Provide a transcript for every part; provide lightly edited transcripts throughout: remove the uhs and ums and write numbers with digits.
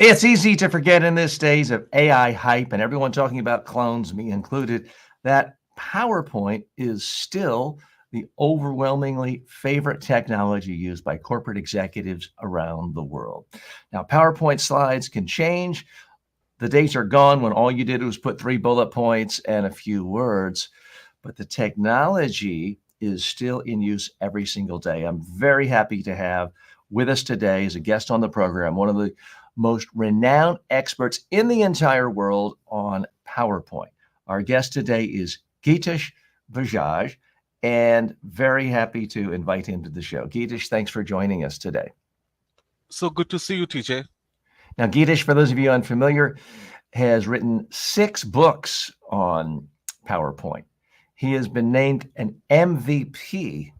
It's easy to forget in this days of AI hype and everyone talking about clones, me included, that PowerPoint is still the overwhelmingly favorite technology used by corporate executives around the world. Now, PowerPoint slides can change. The days are gone when all you did was put 3 bullet points and a few words, but the technology is still in use every single day. I'm very happy to have with us today as a guest on the program one of the most renowned experts in the entire world on PowerPoint. Our guest today is Geetesh Bajaj, and very happy to invite him to the show. Geetesh, thanks for joining us today. So good to see you, TJ. Now, Geetesh, for those of you unfamiliar, has written 6 books on PowerPoint. He has been named an MVP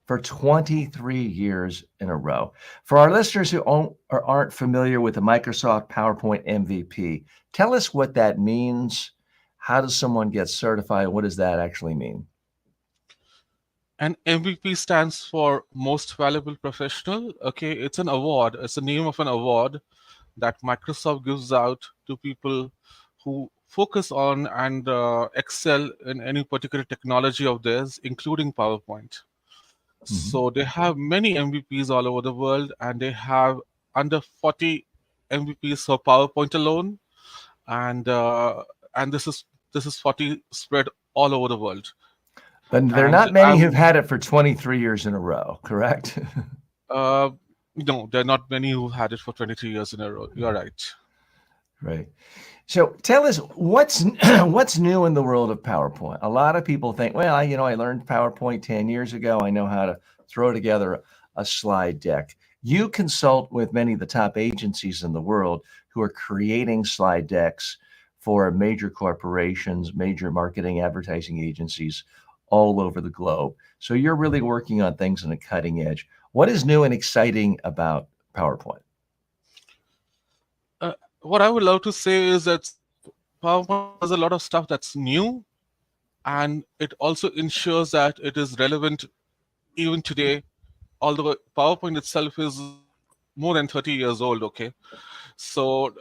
for 23 years in a row. For our listeners who aren't familiar with the Microsoft PowerPoint MVP, tell us what that means. How does someone get certified? What does that actually mean? And MVP stands for Most Valuable Professional. Okay, it's an award. It's the name of an award that Microsoft gives out to people who focus on and excel in any particular technology of theirs, including PowerPoint. So they have many MVPs all over the world, and they have under 40 MVPs for PowerPoint alone, and this is 40 spread all over the world. But there are And not many who've had it for 23 years in a row, correct? uh, no, there are not many who had it for 23 years in a row. You're right. Right. So tell us what's what's new in the world of PowerPoint. A lot of people think, well, I learned PowerPoint 10 years ago. I know how to throw together a slide deck. You consult with many of the top agencies in the world who are creating slide decks for major corporations, major marketing advertising agencies all over the globe. So you're really working on things on a cutting edge. What is new and exciting about PowerPoint? What I would love to say is that PowerPoint does a lot of stuff that's new, and it also ensures that it is relevant even today, although PowerPoint itself is more than 30 years old. Okay, so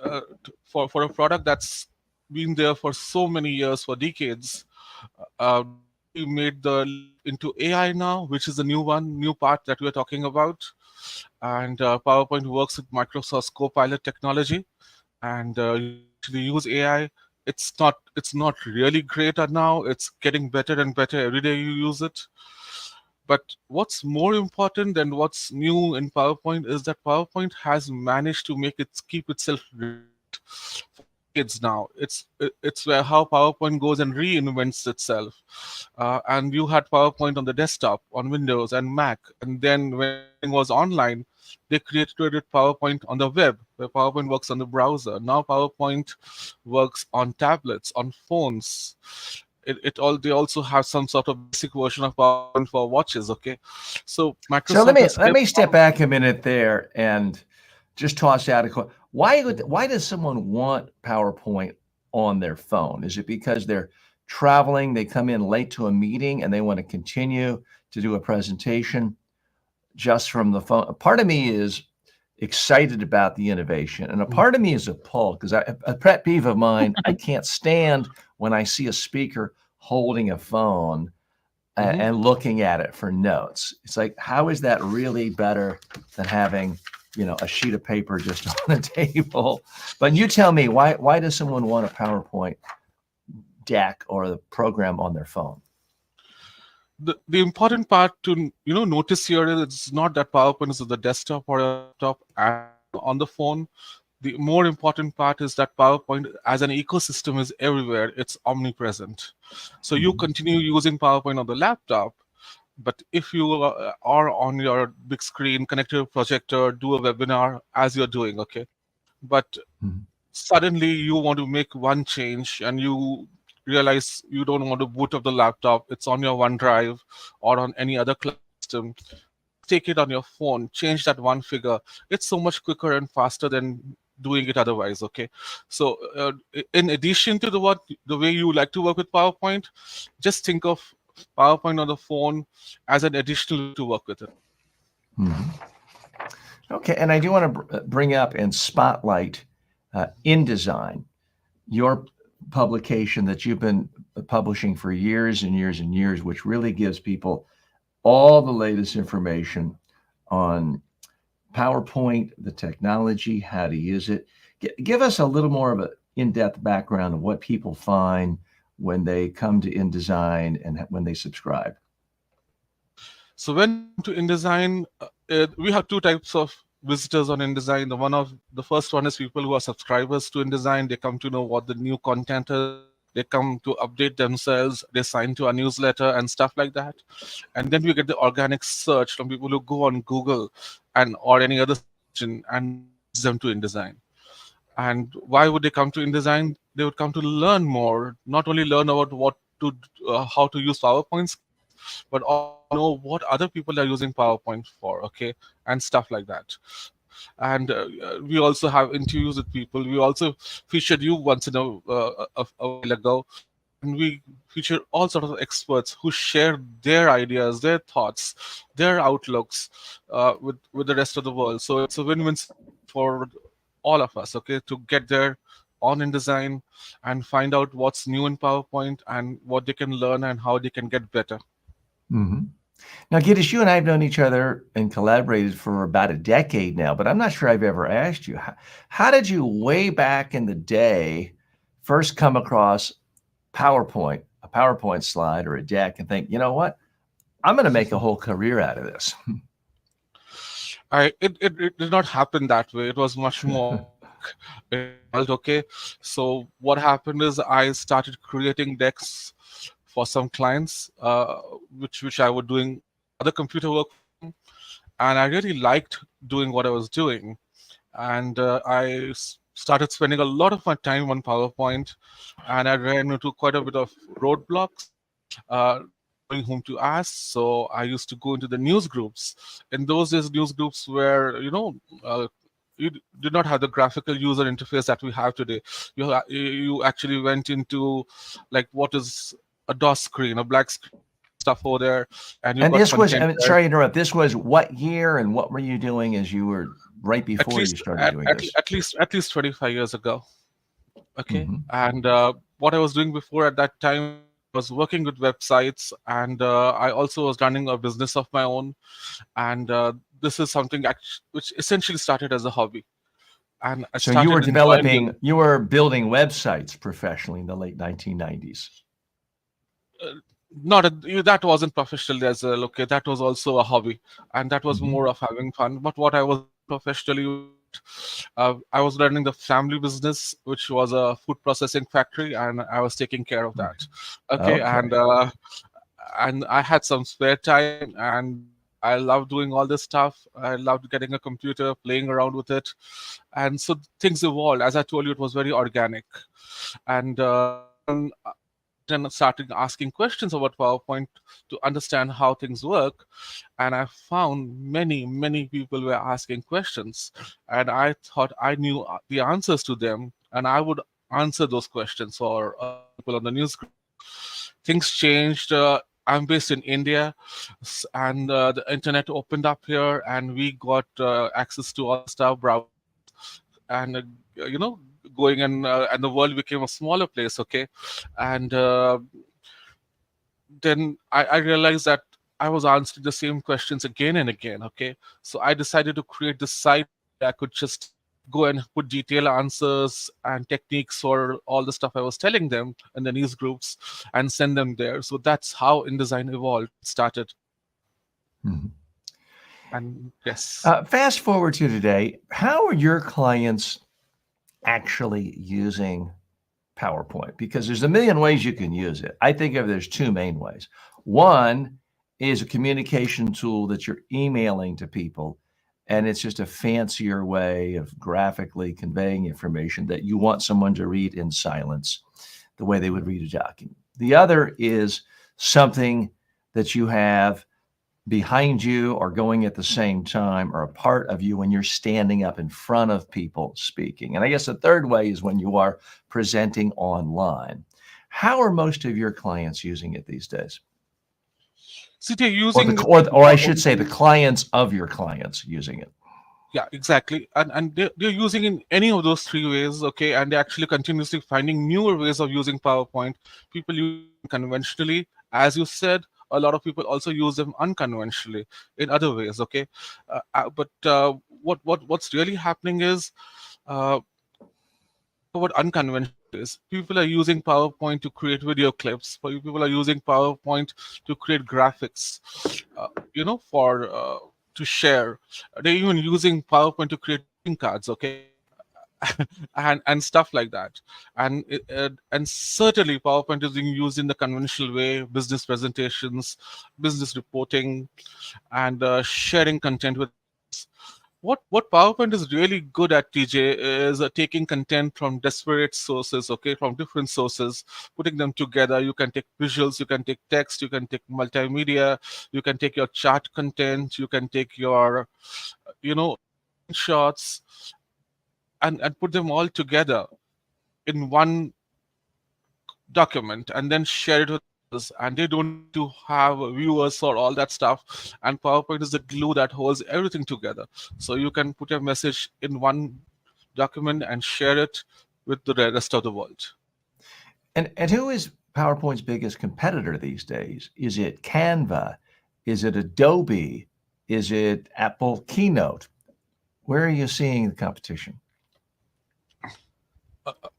for a product that's been there for so many years, for decades, we made the leap into AI now, which is the new part that we're talking about. And PowerPoint works with Microsoft's Copilot technology, and you actually use AI. It's not really great at now. It's getting better and better every day you use it. But what's more important than what's new in PowerPoint is that PowerPoint has managed to keep itself relevant for decades now. It's where how PowerPoint goes and reinvents itself. And you had PowerPoint on the desktop, on Windows and Mac, and then when everything was online, they created PowerPoint on the web, where PowerPoint works on the browser. Now PowerPoint works on tablets, on phones. They also have some sort of basic version of PowerPoint for watches. Okay, so So Microsoft has let kept me step back a minute there and just toss out a question. Why does someone want PowerPoint on their phone? Is it because they're traveling, they come in late to a meeting and they want to continue to do a presentation just from the phone? A part of me is excited about the innovation, and a part of me is appalled because a pet peeve of mine, I can't stand when I see a speaker holding a phone and looking at it for notes. It's like, how is that really better than having, a sheet of paper just on the table? But you tell me, why does someone want a PowerPoint deck or the program on their phone? The important part to notice here is it's not that PowerPoint is on the desktop or laptop and on the phone. The more important part is that PowerPoint as an ecosystem is everywhere. It's omnipresent. So you continue using PowerPoint on the laptop, but if you are on your big screen, connect your projector, do a webinar as you're doing, okay? But suddenly you want to make one change and you realize you don't want to boot up the laptop. It's on your OneDrive or on any other cloud system. Take it on your phone, change that one figure. It's so much quicker and faster than doing it otherwise. Okay, so in addition to the way you like to work with PowerPoint, just think of PowerPoint on the phone as an additional way to work with it. Okay, and I do want to bring up and spotlight InDesign, your publication that you've been publishing for years and years and years, which really gives people all the latest information on PowerPoint, the technology, how to use it. Give us a little more of an in-depth background of what people find when they come to InDesign and when they subscribe. So when you come to InDesign, we have two types of visitors on InDesign. The first one is people who are subscribers to InDesign. They come to know what the new content is. They come to update themselves. They sign to a newsletter and stuff like that. And then we get the organic search from people who go on Google and or any other search engine, and that leads them to InDesign. And why would they come to InDesign? They would come to learn more, not only learn about how to use PowerPoint skills, but also know what other people are using PowerPoint for, okay, and stuff like that. And we also have interviews with people. We also featured you once in a while ago, and we feature all sorts of experts who share their ideas, their thoughts, their outlooks with the rest of the world. So it's a win-win situation for all of us, okay, to get there on InDesign and find out what's new in PowerPoint and what they can learn and how they can get better. Mm-hmm. Now, Geetesh, you and I have known each other and collaborated for about a decade now, but I'm not sure I've ever asked you, how did you way back in the day first come across PowerPoint, a PowerPoint slide or a deck and think, you know what, I'm going to make a whole career out of this? It did not happen that way. It was much more involved, okay. So what happened is I started creating decks for some clients, which I was doing other computer work for them, and I really liked doing what I was doing. And started spending a lot of my time on PowerPoint, and I ran into quite a bit of roadblocks, not knowing whom to ask. So I used to go into the news groups. In those days, news groups were, you did not have the graphical user interface that we have today. You actually went into like what is a DOS screen, a black screen, stuff over there, and you And got this was, content there. sorry to interrupt, this was what year and what were you doing as you were right At before you least started doing this? at least 25 years ago. Okay. Mm-hmm. And what I was doing before at that time was working with websites, and I also was running a business of my own. And this is something which essentially started as a hobby, and I So you were started enjoying it. you were building websites professionally in the late 1990s. Not that wasn't professionally as a okay, that was also a hobby, and that was Mm-hmm. more of having fun. But what I was doing professionally, I was running the family business, which was a food processing factory, and I was taking care of that. Okay. Okay. And I had some spare time, and I loved doing all this stuff. I loved getting a computer, playing around with it, and so things evolved. As I told you, it was very organic, and then started asking questions about PowerPoint to understand how things work. And I found many people were asking questions. And I thought I knew the answers to them, and I would answer those questions for people on the news group. Things changed. I'm based in India, and the internet opened up here, and we got access to all the stuff, browsers, and going and the world became a smaller place, okay. And then I realized that I was answering the same questions again and again, okay. So I decided to create this site where I could just go and put detailed answers and techniques for all the stuff I was telling them in the news groups and send them there. So that's how InDesign evolved, started. Mm-hmm. And yes. Fast forward to today, how are your clients actually using PowerPoint? Because there's a million ways you can use it. I think of there's two main ways. One is a communication tool that you're emailing to people, and it's just a fancier way of graphically conveying information that you want someone to read in silence, the way they would read a document. The other is something that you have behind you or going at the same time or a part of you when you're standing up in front of people speaking. And I guess the third way is when you are presenting online. How are most of your clients using it these days? So they're Or using it or I not should say the only. clients of your clients using it. Yeah, exactly. And they're using in any of those three ways, okay, and they're actually continuously finding newer ways of using PowerPoint. People use them conventionally, as you said. A lot of people also use them unconventionally in other ways, okay. But what's really happening is, uh, what unconventional is, people are using PowerPoint to create video clips. People are using PowerPoint to create graphics, for to share. They're even using PowerPoint to create greeting cards, okay, and stuff like that. And certainly PowerPoint is being used in the conventional way: business presentations, business reporting, and sharing content with others. What PowerPoint is really good at, TJ, is taking content from disparate sources, okay, from different sources, putting them together. You can take visuals, you can take text, you can take multimedia, you can take your chart content, you can take your, screenshots, and put them all together in one document and then share it with others. And they don't need to have viewers or all that stuff. And PowerPoint is the glue that holds everything together. So you can put a message in one document and share it with the rest of the world. And who is PowerPoint's biggest competitor these days? Is it Canva? Is it Adobe? Is it Apple Keynote? Where are you seeing the competition?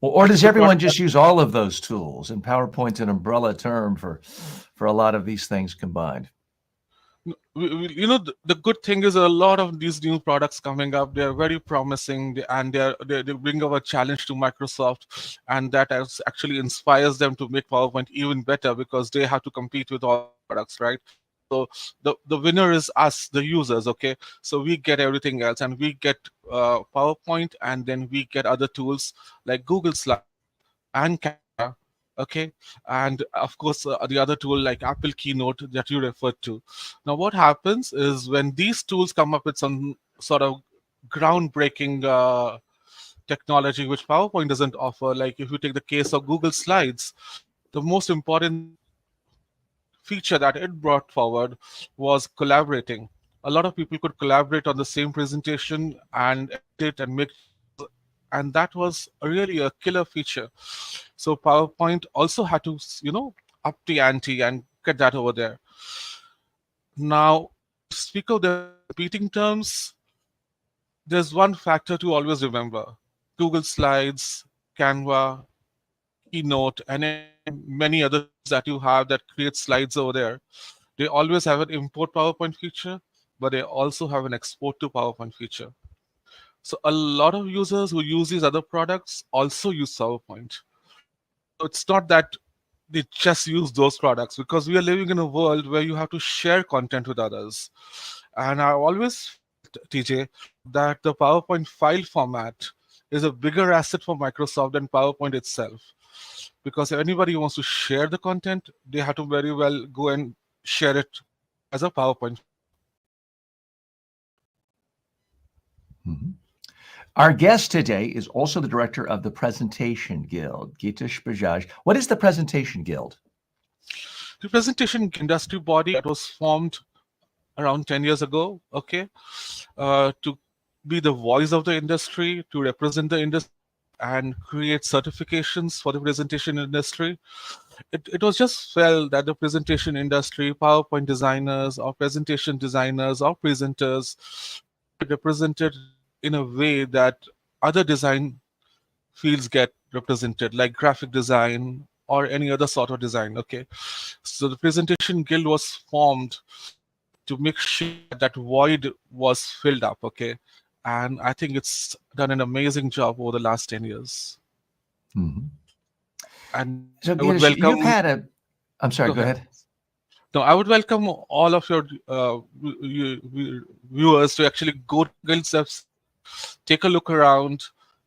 Or That's a does good everyone product. just use all of those tools? And PowerPoint's an umbrella term for a lot of these things combined. The good thing is, a lot of these new products coming up, they're very promising, and they bring up a challenge to Microsoft, and that actually inspires them to make PowerPoint even better, because they have to compete with all the products, right? So the winner is us, the users, okay. So we get everything else, and we get PowerPoint, and then we get other tools like Google Slides and Canva, okay, and of course the other tool like Apple Keynote that you referred to. Now, what happens is, when these tools come up with some sort of groundbreaking technology which PowerPoint doesn't offer, like if you take the case of Google Slides, the most important feature that it brought forward was collaborating. A lot of people could collaborate on the same presentation and edit and make changes, and that was really a killer feature. So PowerPoint also had to, up the ante and get that over there. Now, to speak of them in competing terms, there's one factor to always remember: Google Slides, Canva, Keynote, and many other tools that you have that create slides over there. They always have an import PowerPoint feature, but they also have an export to PowerPoint feature. So a lot of users who use these other products also use PowerPoint. So it's not that they just use those products, because we are living in a world where you have to share content with others. And I always felt, TJ, that the PowerPoint file format is a bigger asset for Microsoft than PowerPoint itself. Because if anybody wants to share the content, they have to very well go and share it as a PowerPoint. Mhm. Our guest today is also the director of the Presentation Guild, Geetesh Bajaj. What is the Presentation Guild? The presentation industry body that was formed around 10 years ago, okay, to be the voice of the industry, to represent the industry, and create certifications for the presentation industry. It was just felt that the presentation industry, PowerPoint designers or presentation designers or presenters, don't get represented in a way that other design fields get represented, like graphic design or any other sort of design, okay. So the presentation guild was formed to make sure that that void was filled up, okay. And I think it's done an amazing job over the last 10 years. Mhm. And So, I would Geetesh, you've welcome, had a, I'm sorry, go go ahead. ahead. No, I would welcome all of your viewers to actually go to Guild's website, take a look around,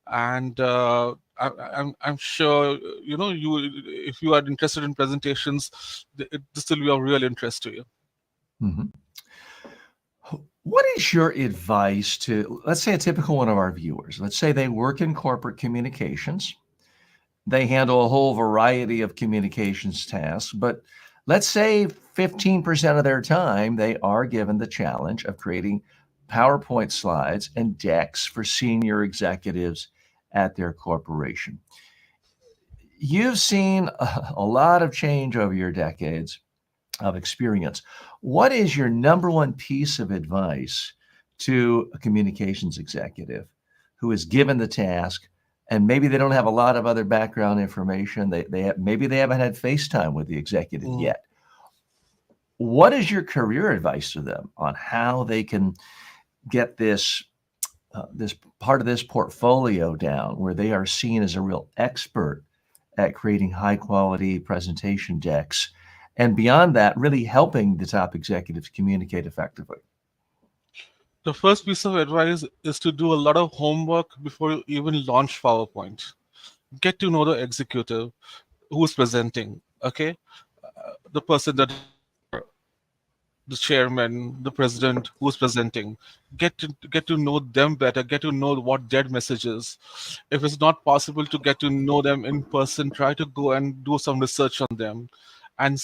and I'm sure, if you are interested in presentations, this will be of real interest to you. Mhm. What is your advice to, let's say, a typical one of our viewers? Let's say they work in corporate communications. They handle a whole variety of communications tasks, but let's say 15% of their time they are given the challenge of creating PowerPoint slides and decks for senior executives at their corporation. You've seen a lot of change over your decades of experience. What is your number one piece of advice to a communications executive who is given the task and maybe they don't have a lot of other background information? Maybe they haven't had FaceTime with the executive Mm. yet. What is your career advice to them on how they can get this part of this portfolio down where they are seen as a real expert at creating high quality presentation decks, and beyond that, really helping the top executives communicate effectively? The first piece of advice is to do a lot of homework before you even launch PowerPoint. Get to know the executive who's presenting. Okay, the person that the chairman, the president who's presenting. Get to know them better. Get to know what their message is. If it's not possible to get to know them in person, try to go and do some research on them, and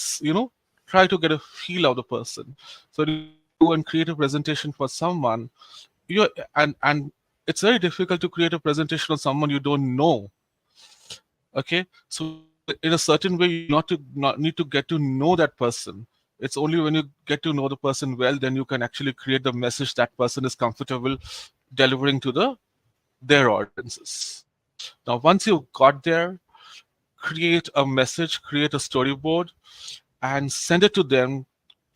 try to get a feel of the person. So you go and create a presentation for someone, you and it's very difficult to create a presentation on someone you don't know. Okay, so in a certain way you not need to get to know that person. It's only when you get to know the person well, then you can actually create the message that person is comfortable delivering to their audiences. Now once you got there, create a message, create a storyboard, and send it to them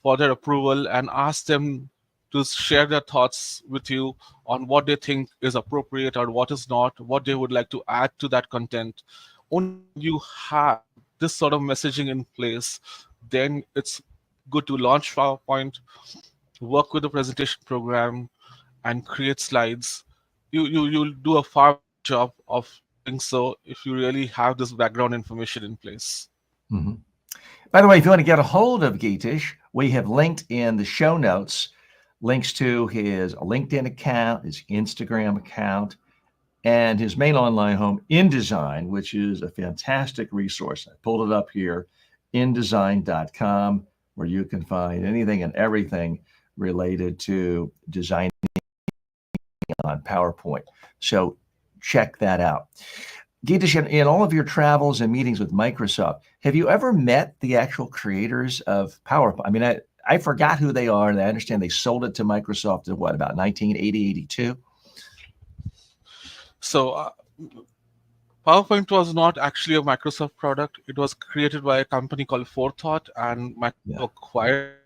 for their approval, and ask them to share their thoughts with you on what they think is appropriate or what is not, what they would like to add to that content. Only when you have this sort of messaging in place, then it's good to launch PowerPoint, work with the presentation program, and create slides. You'll do a far better job of doing so if you really have this background information in place. Mhm. By the way, if you want to get a hold of Geetesh, we have linked in the show notes links to his LinkedIn account, his Instagram account, and his main online home, InDesign, which is a fantastic resource. I pulled it up here, indesign.com, where you can find anything and everything related to designing on PowerPoint. So check that out. Geetesh, in all of your travels and meetings with Microsoft, have you ever met the actual creators of PowerPoint? I mean, I forgot who they are, and I understand they sold it to Microsoft in what, about 1980, 82? So PowerPoint was not actually a Microsoft product. It was created by a company called Forethought, and Microsoft Yeah. acquired.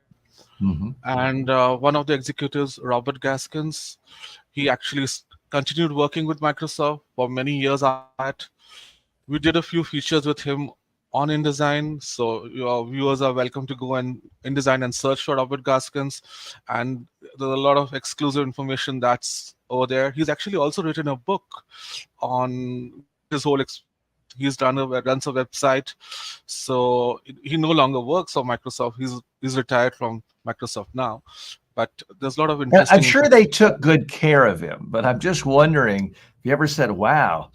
Mm-hmm. And one of the executives, Robert Gaskins, he actually continued working with Microsoft for many years after that. We did a few features with him on InDesign, so your viewers are welcome to go and InDesign and search for Robert Gaskins, and there's a lot of exclusive information that's over there. He's actually also written a book on his whole he's runs a website. So he no longer works for Microsoft. He's retired from Microsoft now, but there's a lot of And I'm interesting sure they information. took good care of him, but I'm just wondering if you ever said, wow,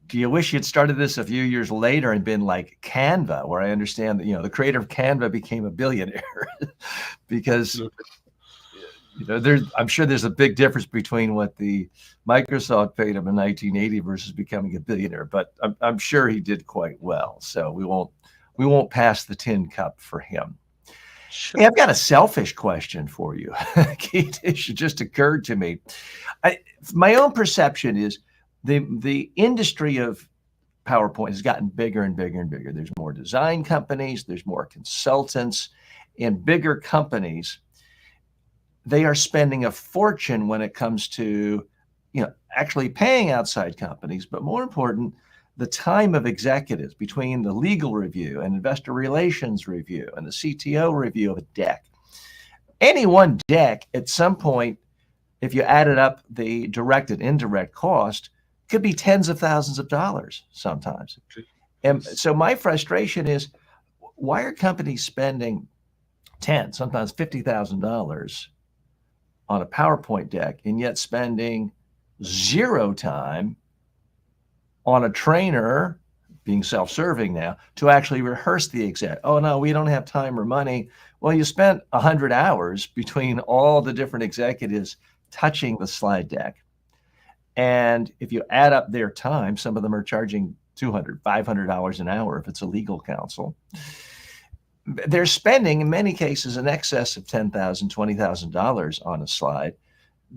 do you wish you'd started this a few years later and been like Canva, where I understand that, the creator of Canva became a billionaire? Because Absolutely. I'm sure there's a big difference between what the Microsoft paid him in 1980 versus becoming a billionaire, but I'm sure he did quite well. So we won't pass the tin cup for him. Sure. Hey, I've got a selfish question for you. It just occurred to me. My own perception is the industry of PowerPoint has gotten bigger and bigger and bigger. There's more design companies, there's more consultants, and bigger companies. They are spending a fortune when it comes to, actually paying outside companies, but more important, the time of executives between the legal review and investor relations review and the CTO review of a deck. Any one deck at some point, if you added up the direct and indirect cost, could be tens of thousands of dollars sometimes. And so my frustration is, why are companies spending sometimes $50,000 on a PowerPoint deck and yet spending zero time on a trainer, being self-serving now, to actually rehearse the exec? Oh no, we don't have time or money. Well, you spent 100 hours between all the different executives touching the slide deck. And if you add up their time, some of them are charging $200, $500 an hour if it's a legal counsel. They're spending, in many cases, in excess of $10,000, $20,000 on a slide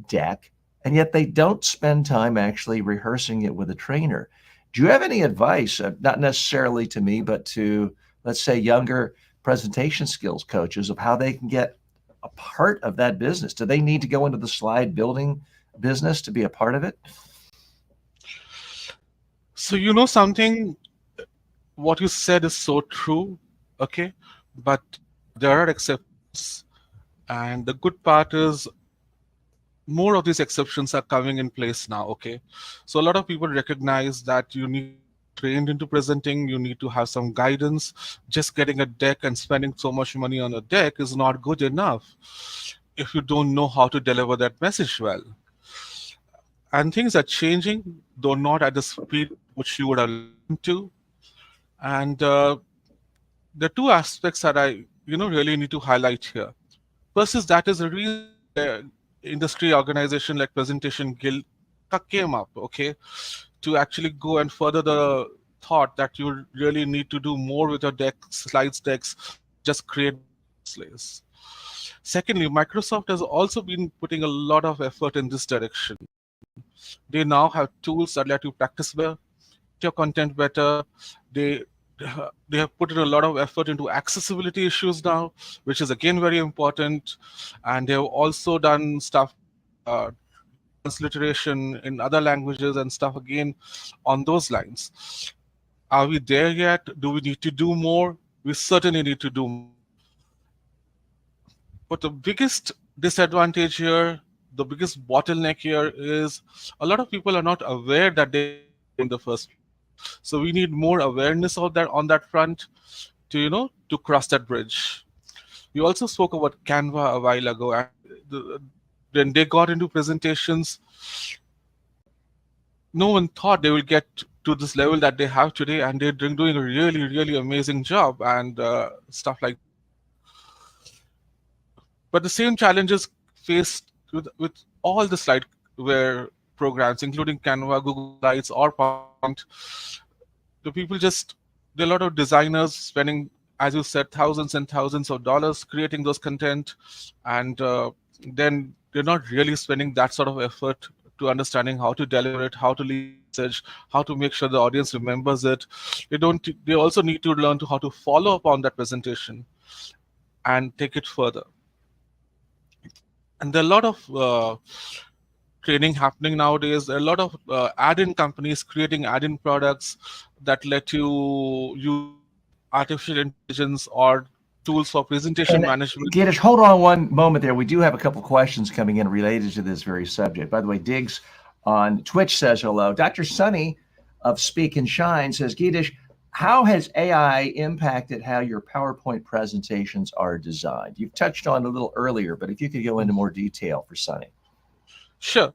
deck, and yet they don't spend time actually rehearsing it with a trainer. Do you have any advice, not necessarily to me, but to, let's say, younger presentation skills coaches of how they can get a part of that business? Do they need to go into the slide building business to be a part of it? So, something, what you said is so true, okay? But there are exceptions. And the good part is more of these exceptions are coming in place now, okay? So a lot of people recognize that you need to be trained into presenting, you need to have some guidance. Just getting a deck and spending so much money on a deck is not good enough if you don't know how to deliver that message well. And things are changing, though not at the speed which you would have liked to. And the two aspects that I really need to highlight here. First is that is the reason why industry organization like Presentation Guild came up, okay, to actually go and further the thought that you really need to do more with your slides decks than just create slays. Secondly, Microsoft has also been putting a lot of effort in this direction. They now have tools that let you practice better, your content better. They have put in a lot of effort into accessibility issues now, which is again very important. And they have also done stuff transliteration in other languages and stuff again on those lines. Are we there yet? Do we need to do more? We certainly need to do more. But the biggest disadvantage here, the biggest bottleneck here is a lot of people are not aware that they need to do in the first place. So we need more awareness of that on that front to cross that bridge. You also spoke about Canva a while ago, and when they got into presentations, no one thought they will get to this level that they have today, and they're doing a really, really amazing job and stuff like that. But the same challenges faced with all the slideware programs, including Canva, Google Slides, or PowerPoint. The people there are a lot of designers spending, as you said, thousands and thousands of dollars creating those content, and then they're not really spending that sort of effort to understanding how to deliver it, how to leave a message, how to make sure the audience remembers it. They also need to learn how to follow up on that presentation and take it further. And there are a lot of training happening nowadays. There are a lot of add-in companies creating add-in products that let you use artificial intelligence or tools for presentation management. Geetesh, hold on one moment there. We do have a couple questions coming in related to this very subject. By the way, Diggs on Twitch says hello. Dr. Sunny of Speak and Shine says, Geetesh, how has AI impacted how your PowerPoint presentations are designed? You've touched on it a little earlier, but if you could go into more detail for Sunny. Sure.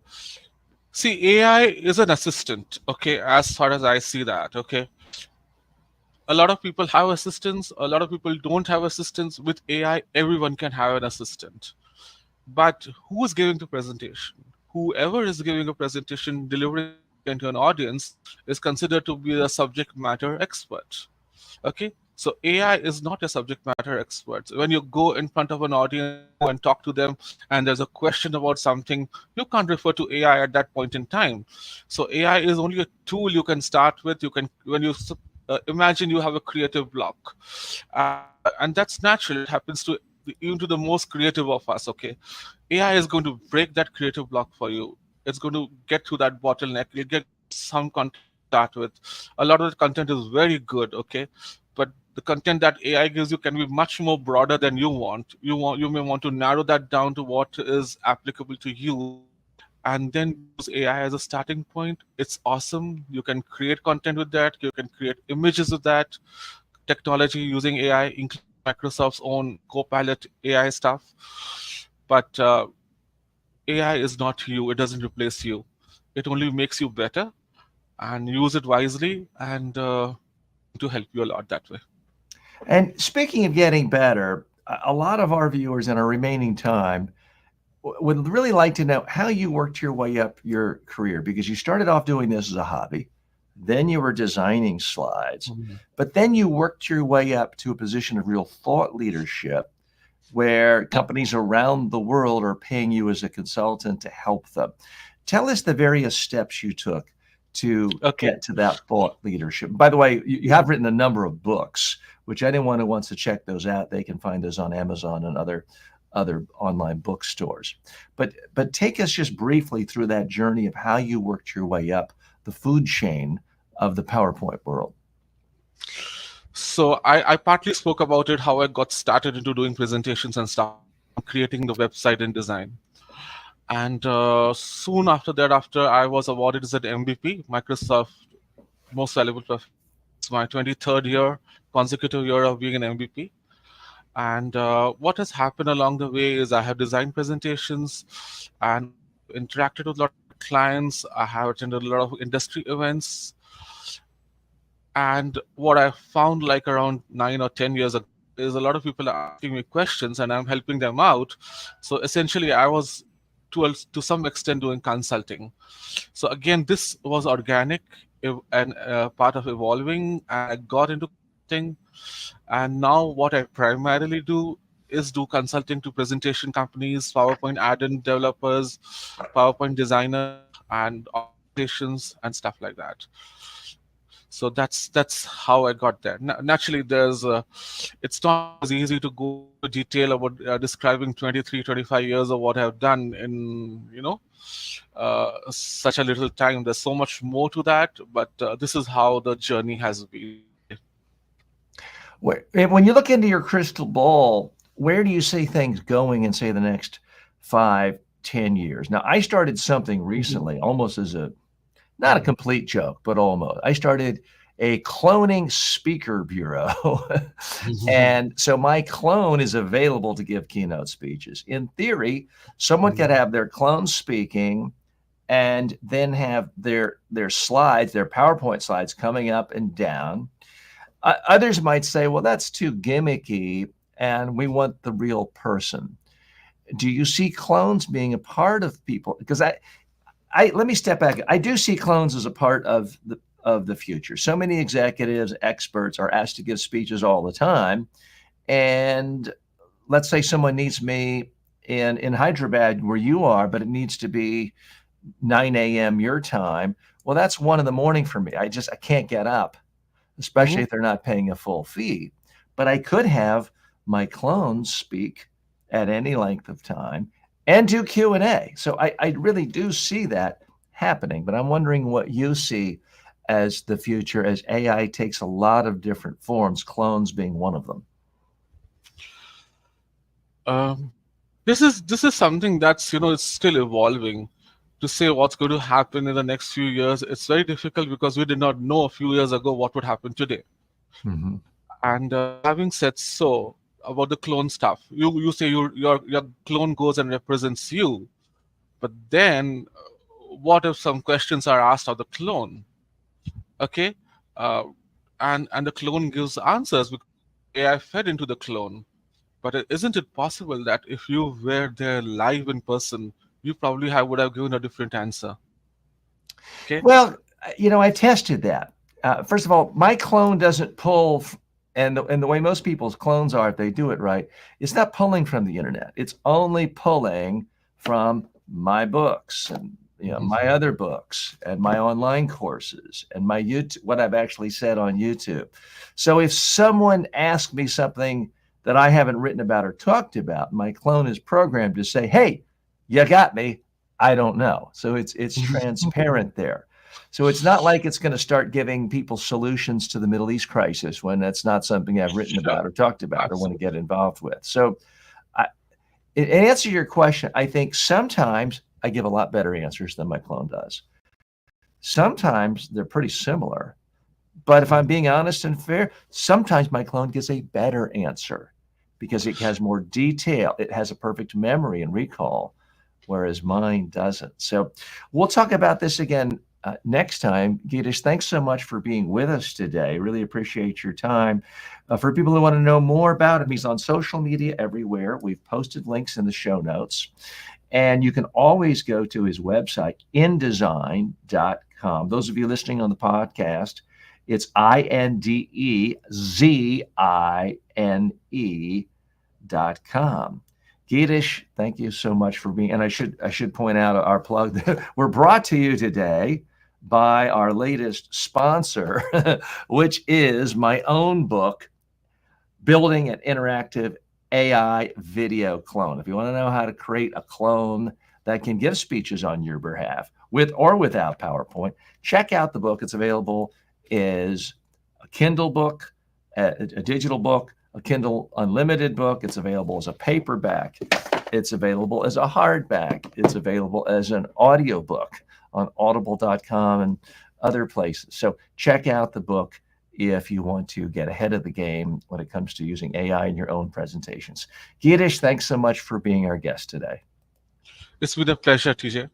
See, AI is an assistant, okay, as far as I see that, okay. A lot of people have assistants, a lot of people don't have assistants. With AI, everyone can have an assistant. But who is giving the presentation? Whoever is giving a presentation, delivering content to an audience, is considered to be the subject matter expert. Okay, so AI is not a subject matter expert. When you go in front of an audience and talk to them, and there's a question about something, you can't refer to AI at that point in time. So AI is only a tool you can start with. You can, when you imagine you have a creative block, and that's natural. It happens to even to the most creative of us. Okay, AI is going to break that creative block for you. It's going to get through that bottleneck. You'll get some content to start with. A lot of the content is very good, okay, but the content that AI gives you can be much more broader than you want. You may want to narrow that down to what is applicable to you, and then use AI as a starting point. It's awesome. You can create content with that. You can create images with that technology using AI, including Microsoft's own Copilot AI stuff. But AI is not you. It doesn't replace you. It only makes you better, and use it wisely, and it's going to help you a lot that way. And speaking of getting better, a lot of our viewers in our remaining time would really like to know how you worked your way up your career, because you started off doing this as a hobby, then you were designing slides, Mhm. but then you worked your way up to a position of real thought leadership where Yep. companies around the world are paying you as a consultant to help them. Tell us the various steps you took to Okay. get to that thought leadership. By the way, you have written a number of books, which anyone who wants to check those out, they can find those on Amazon and other online bookstores. But take us just briefly through that journey of how you worked your way up the food chain of the PowerPoint world. So I partly spoke about it, how I got started into doing presentations and stuff, creating the website and design. And soon after that, after I was awarded as an MVP, Microsoft Most Valuable Professional. It's my 23rd year, consecutive year of being an MVP. And what has happened along the way is I have designed presentations and interacted with a lot of clients. I have attended a lot of industry events. And what I found like around 9 or 10 years ago is a lot of people are asking me questions and I'm helping them out. So essentially, I was to some extent doing consulting. So again, this was organic and part of evolving. And I got into consulting, and now what I primarily do is do consulting to presentation companies, PowerPoint add-in developers, PowerPoint designers, and organizations and stuff like that. So that's how I got there. Naturally, it's not as easy to go into detail about describing 23, 25 years of what I've done in such a little time. There's so much more to that, but this is how the journey has been. When you look into your crystal ball, where do you see things going in, say, the next 5, 10 years? Now, I started something Mhm. recently, almost as not a Mhm. complete joke, but almost. I started a cloning speaker bureau. And so my clone is available to give keynote speeches. In theory, someone could have their clone speaking and then have their slides, their PowerPoint slides coming up and down. Others might say, well, that's too gimmicky and we want the real person. Do you see clones being a part of people? Because I let me step back. I do see clones as a part of the future. So many executives, experts are asked to give speeches all the time. And let's say someone needs me in Hyderabad where you are, but it needs to be 9 a.m. your time. Well, that's 1 in the morning for me. I can't get up, especially Mhm. if they're not paying a full fee. But I could have my clones speak at any length of time and do Q&A. So I really do see that happening, but I'm wondering what you see as the future as AI takes a lot of different forms, clones being one of them. Um, this is something that's it's still evolving. To say what's going to happen in the next few years, it's very difficult because we did not know a few years ago what would happen today. Mhm. And having said so about the clone stuff, you say your clone goes and represents you, but then what if some questions are asked of the clone? Okay, uh, and the clone gives answers because AI fed into the clone. But isn't it possible that if you were there live in person, you probably would have given a different answer? Okay. Well, I tested that. First of all, my clone doesn't pull, and the way most people's clones are, if they do it right, it's not pulling from the internet. It's only pulling from my books and my Mhm. other books and my online courses and my YouTube, what I've actually said on YouTube. So if someone asks me something that I haven't written about or talked about, my clone is programmed to say, "Hey, you got me. I don't know." So it's transparent there. So it's not like it's going to start giving people solutions to the Middle East crisis when that's not something I've written Sure. about or talked about or want to Absolutely. get involved with. So I, in answer to your question, I think sometimes I give a lot better answers than my clone does. Sometimes they're pretty similar, but if I'm being honest and fair, sometimes my clone gives a better answer because it has more detail. It has a perfect memory and recall, whereas mine doesn't. So we'll talk about this again next time. Geetesh, thanks so much for being with us today. Really appreciate your time. For people who want to know more about him, he's on social media everywhere. We've posted links in the show notes. And you can always go to his website, indesign.com. Those of you listening on the podcast, it's INDEZINE.com. Geetesh, thank you so much for being, and I should point out our plug that we're brought to you today by our latest sponsor, which is my own book, Building an Interactive AI Video Clone. If you want to know how to create a clone that can give speeches on your behalf, with or without PowerPoint, check out the book. It's available as a Kindle book, a digital book, a Kindle Unlimited book. It's available as a paperback. It's available as a hardback. It's available as an audiobook on audible.com and other places. So check out the book if you want to get ahead of the game when it comes to using AI in your own presentations. Geetesh, thanks so much for being our guest today. It's been a pleasure, TJ.